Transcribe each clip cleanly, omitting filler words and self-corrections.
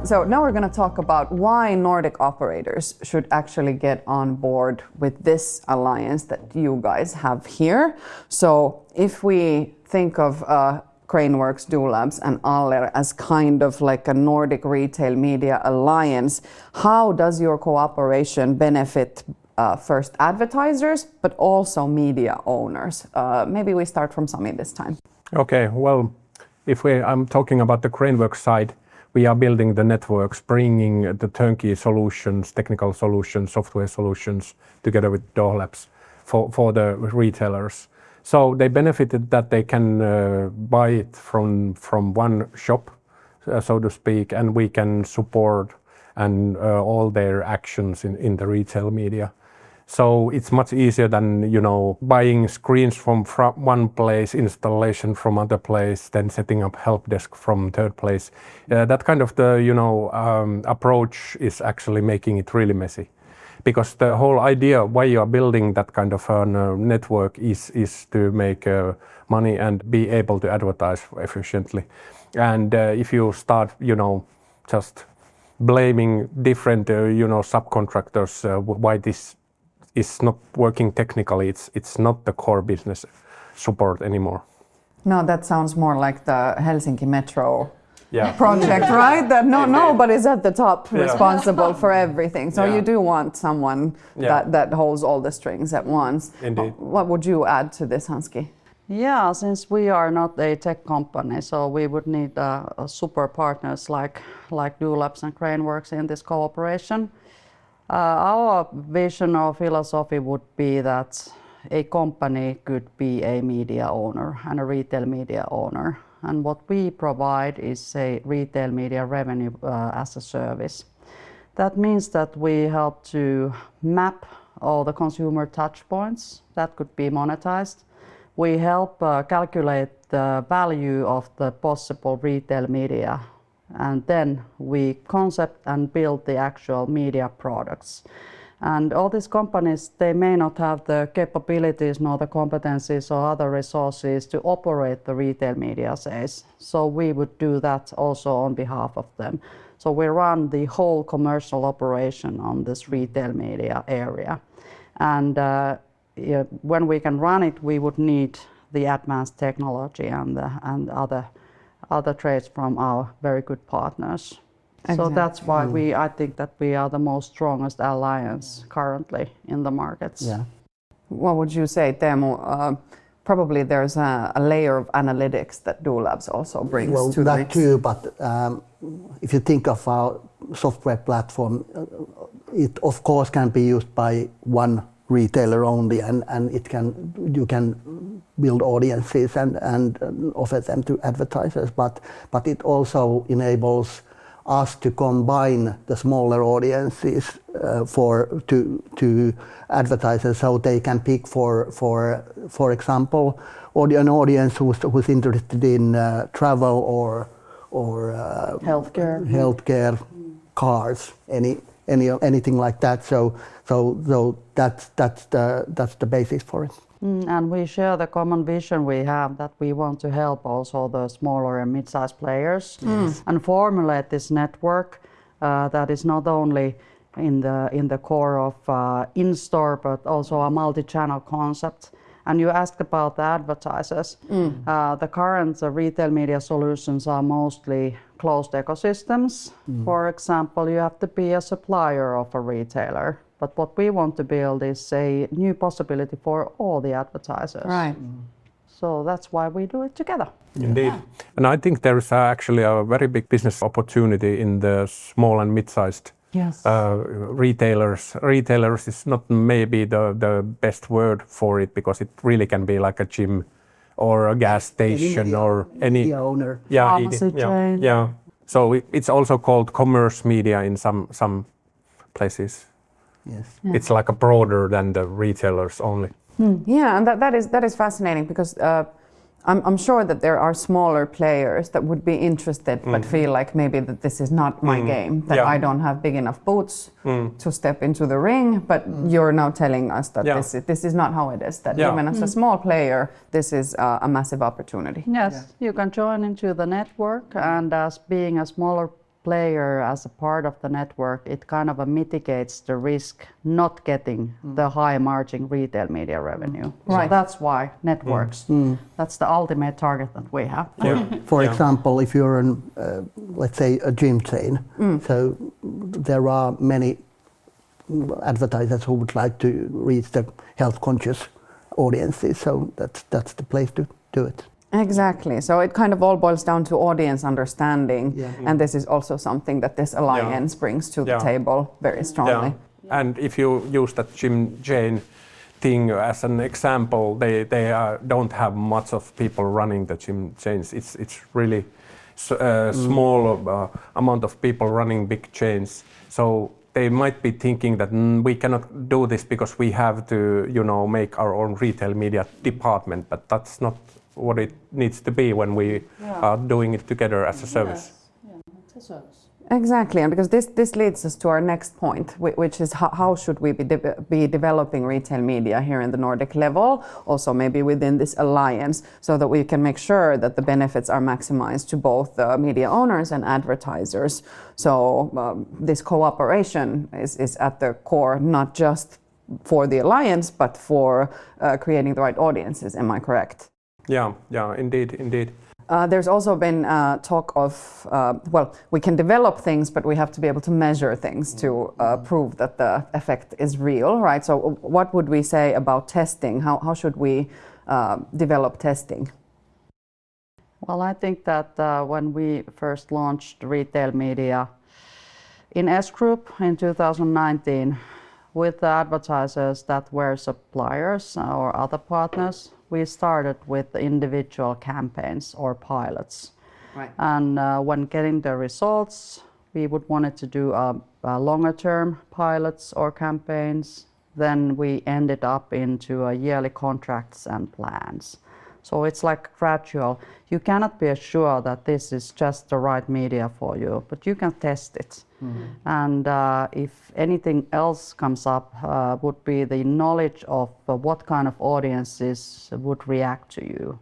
So now we're going to talk about why Nordic Operators should actually get on board with this alliance that you guys have here. So if we think of Craneworks, Doohlabs and Aller as kind of like a Nordic retail media alliance, how does your cooperation benefit first advertisers, but also media owners? Maybe we start from Sami this time. Okay, well, I'm talking about the Craneworks side, we are building the networks, bringing the turnkey solutions, technical solutions, software solutions together with Doohlabs for the retailers. So they benefited that they can buy it from one shop, so to speak, and we can support and all their actions in the retail media. So it's much easier than, you know, buying screens from one place, installation from other place, then setting up help desk from third place. That kind of the, you know, approach is actually making it really messy. Because the whole idea why you are building that kind of network is to make money and be able to advertise efficiently. And if you start, you know, just blaming different, you know, subcontractors why this is not working technically, it's not the core business support anymore. No, that sounds more like the Helsinki Metro project, right? That nobody's at the top responsible for everything. So you do want someone that holds all the strings at once. Indeed. What would you add to this, Hanski? Yeah, since we are not a tech company, so we would need super partners like Doohlabs and Craneworks in this cooperation. Our vision or philosophy would be that a company could be a media owner and a retail media owner. And what we provide is a retail media revenue as a service. That means that we help to map all the consumer touch points that could be monetized. We help calculate the value of the possible retail media, and then we concept and build the actual media products. And all these companies, they may not have the capabilities nor the competencies or other resources to operate the retail media sales. So we would do that also on behalf of them. So we run the whole commercial operation on this retail media area. And when we can run it, we would need the advanced technology and other trades from our very good partners. Exactly. So that's why I think that we are the most strongest alliance currently in the markets. Yeah. What would you say, Teemu? Probably there's a layer of analytics that Doohlabs also brings to the mix. Well, that too, but if you think of our software platform, it of course can be used by one retailer only, and you can build audiences and offer them to advertisers, but it also enables us to combine the smaller audiences to advertisers, so they can pick for example an audience who's interested in travel or healthcare, cars, anything like that. So that's the basis for it. And we share the common vision we have that we want to help also the smaller and mid-sized players and formulate this network that is not only in the core of in-store but also a multi-channel concept. And you asked about the advertisers. The current retail media solutions are mostly closed ecosystems. For example, you have to be a supplier of a retailer. But what we want to build is a new possibility for all the advertisers. Right. So that's why we do it together. Indeed. And I think there is actually a very big business opportunity in the small and mid-sized retailers. Retailers is not maybe the best word for it, because it really can be like a gym or a gas station or any owner. Pharmacy chain. Yeah. So it's also called commerce media in some places. Yes. Yeah. It's like a broader than the retailers only. Yeah, and that is fascinating, because I'm sure that there are smaller players that would be interested but feel like maybe that this is not my game, that I don't have big enough boots to step into the ring, but you're now telling us that this is not how it is, that even as a small player, this is a massive opportunity. Yes, you can join into the network, and as being a smaller player as a part of the network, it kind of mitigates the risk not getting the high margin retail media revenue. Right. So that's why networks. That's the ultimate target that we have. For example, if you're an, let's say, a gym chain, so there are many advertisers who would like to reach the health-conscious audiences, so that's the place to do it. Exactly. So it kind of all boils down to audience understanding, and this is also something that this alliance brings to the table very strongly. And if you use that gym chain thing as an example, they don't have much of people running the gym chains. It's really small amount of people running big chains. So they might be thinking that we cannot do this because we have to, make our own retail media department, but that's not what it needs to be when we are doing it together as a service. It's a service. Exactly, and because this leads us to our next point, which is how should we be developing retail media here in the Nordic level, also maybe within this alliance, so that we can make sure that the benefits are maximized to both the media owners and advertisers. So this cooperation is at the core, not just for the alliance, but for creating the right audiences. Am I correct? Yeah, indeed. There's also been talk of, we can develop things, but we have to be able to measure things to prove that the effect is real, right? So what would we say about testing? How should we develop testing? Well, I think that when we first launched retail media in S Group in 2019, with the advertisers that were suppliers or other partners, we started with individual campaigns or pilots. Right. And when getting the results, we would wanted to do longer term pilots or campaigns. Then we ended up into yearly contracts and plans. So it's like gradual. You cannot be assured that this is just the right media for you, but you can test it. And if anything else comes up, would be the knowledge of what kind of audiences would react to you.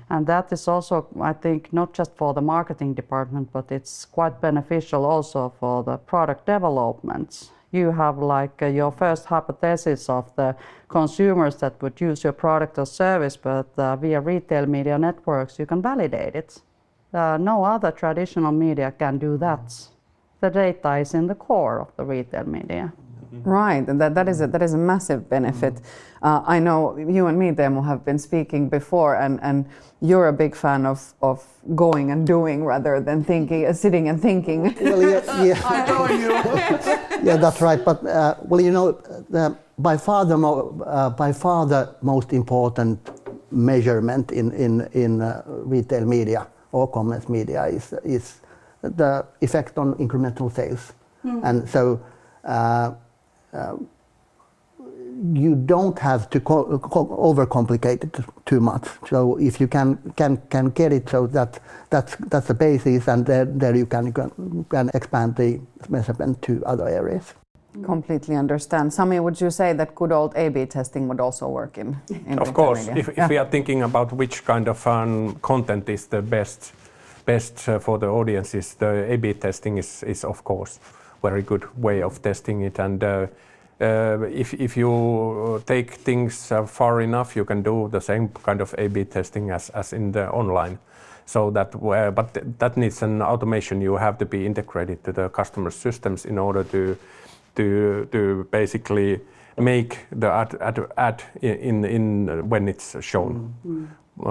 And that is also, I think, not just for the marketing department, but it's quite beneficial also for the product development. You have like your first hypothesis of the consumers that would use your product or service, but via retail media networks, you can validate it. No other traditional media can do that. The data is in the core of the retail media. Right, and that is a massive benefit. I know you and me, Teemu, have been speaking before, and you're a big fan of going and doing rather than sitting and thinking. Well, I know you. Yeah, that's right. But by far the most important measurement in retail media or commerce media is the effect on incremental sales. And so you don't have to overcomplicate it too much. So if you can get it, so that's the basis, and there you can expand the measurement to other areas. Completely understand. Sami, would you say that good old A/B testing would also work in Of course, if we are thinking about which kind of content is the best for the audiences, the A/B testing is of course very good way of testing it. And if you take things far enough, you can do the same kind of A/B testing as in the online. So but that needs an automation. You have to be integrated to the customer systems in order to basically make the ad in when it's shown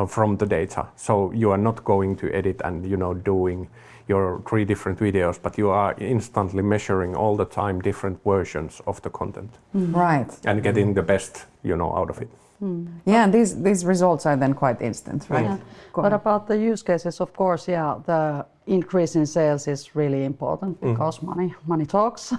from the data. So you are not going to edit and doing your 3 different videos, but you are instantly measuring all the time different versions of the content. Right. And getting the best out of it. Yeah, and these results are then quite instant, right? Yeah. But about the use cases, of course, the increase in sales is really important because money talks.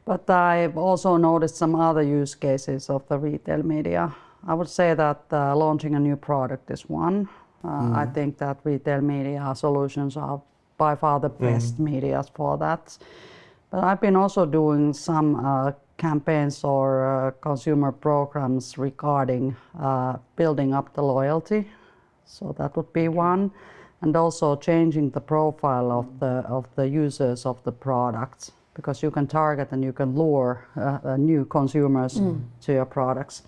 But I've also noticed some other use cases of the retail media. I would say that launching a new product is one. I think that retail media solutions are by far the best medias for that. But I've been also doing some campaigns or consumer programs regarding building up the loyalty. So that would be one. and also changing the profile of the users of the products, because you can target and you can lure new consumers to your products.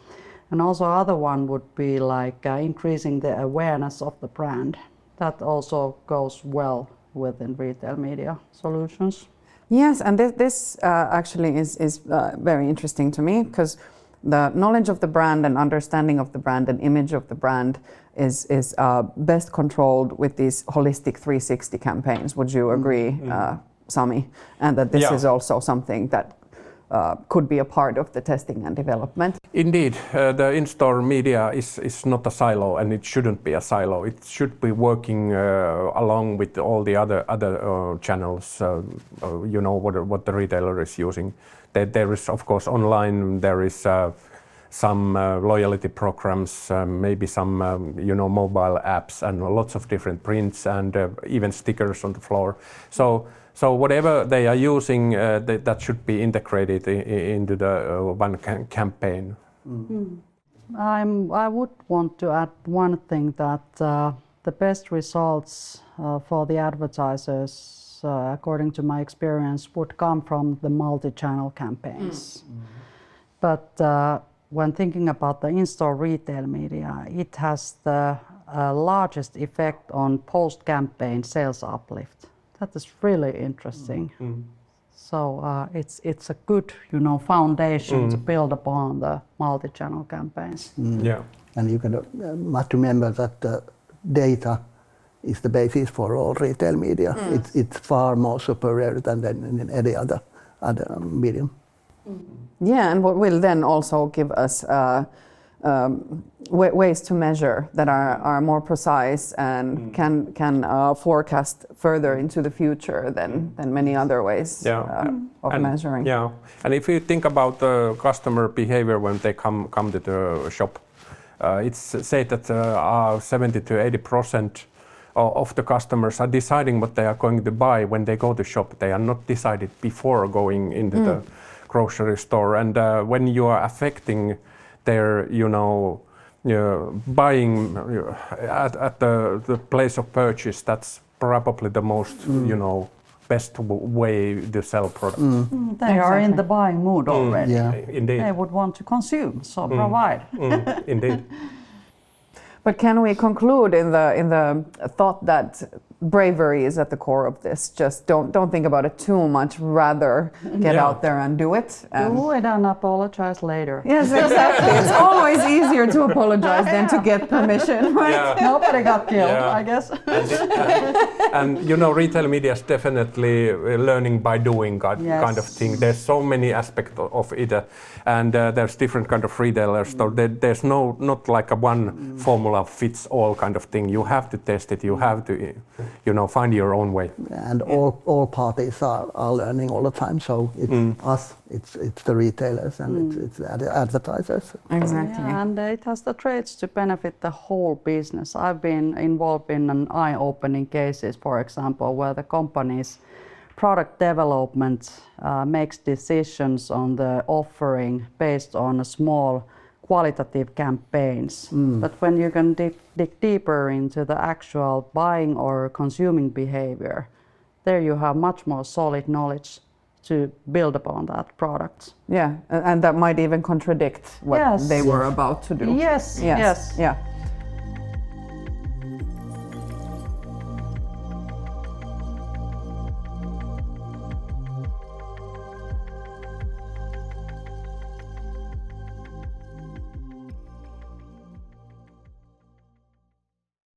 And also other one would be like increasing the awareness of the brand. That also goes well within retail media solutions. Yes, and this actually is very interesting to me, because the knowledge of the brand and understanding of the brand and image of the brand is best controlled with these holistic 360 campaigns. Would you agree, Sami? And that this is also something that could be a part of the testing and development. Indeed, the in-store media is not a silo, and it shouldn't be a silo. It should be working along with all the other channels. You know what the retailer is using. There is, of course, online. There is some loyalty programs, maybe some mobile apps, and lots of different prints and even stickers on the floor. So whatever they are using, that should be integrated into the one campaign. I would want to add one thing, that the best results for the advertisers, according to my experience, would come from the multi-channel campaigns. But when thinking about the in-store retail media, it has the largest effect on post-campaign sales uplift. That is really interesting. So it's a good, foundation to build upon the multi-channel campaigns. Yeah, and you must remember that data is the basis for all retail media. It's far more superior than in any other medium. Yeah, and what will then also give us ways to measure that are more precise and can forecast further into the future than many other ways of measuring. Yeah, and if you think about the customer behavior when they come to the shop, it's said that 70 to 80% of the customers are deciding what they are going to buy when they go to shop. They are not decided before going into the grocery store, and when you are affecting their buying at the place of purchase, that's probably the most best way to sell products. They are in the buying mood already. Yeah. Indeed. They would want to consume, so provide. Indeed. But can we conclude in the thought that bravery is at the core of this? Just don't think about it too much. Rather get out there and do it. Do it and apologize later. Yes, exactly. It's always easier to apologize than to get permission, right? Yeah. Nobody got killed, Yeah. I guess. And retail media is definitely learning by doing kind of thing. There's so many aspects of it, and there's different kind of retailers. So there's not like a one formula fits all kind of thing. You have to test it. You have to find your own way. And all parties are learning all the time. So it's us, it's the retailers, and it's the advertisers. Exactly. Yeah, and it has the traits to benefit the whole business. I've been involved in an eye-opening cases, for example, where the company's product development makes decisions on the offering based on a small qualitative campaigns. But when you can dig deeper into the actual buying or consuming behavior, there you have much more solid knowledge to build upon that product. Yeah, and that might even contradict what they were about to do. Yes. Yeah.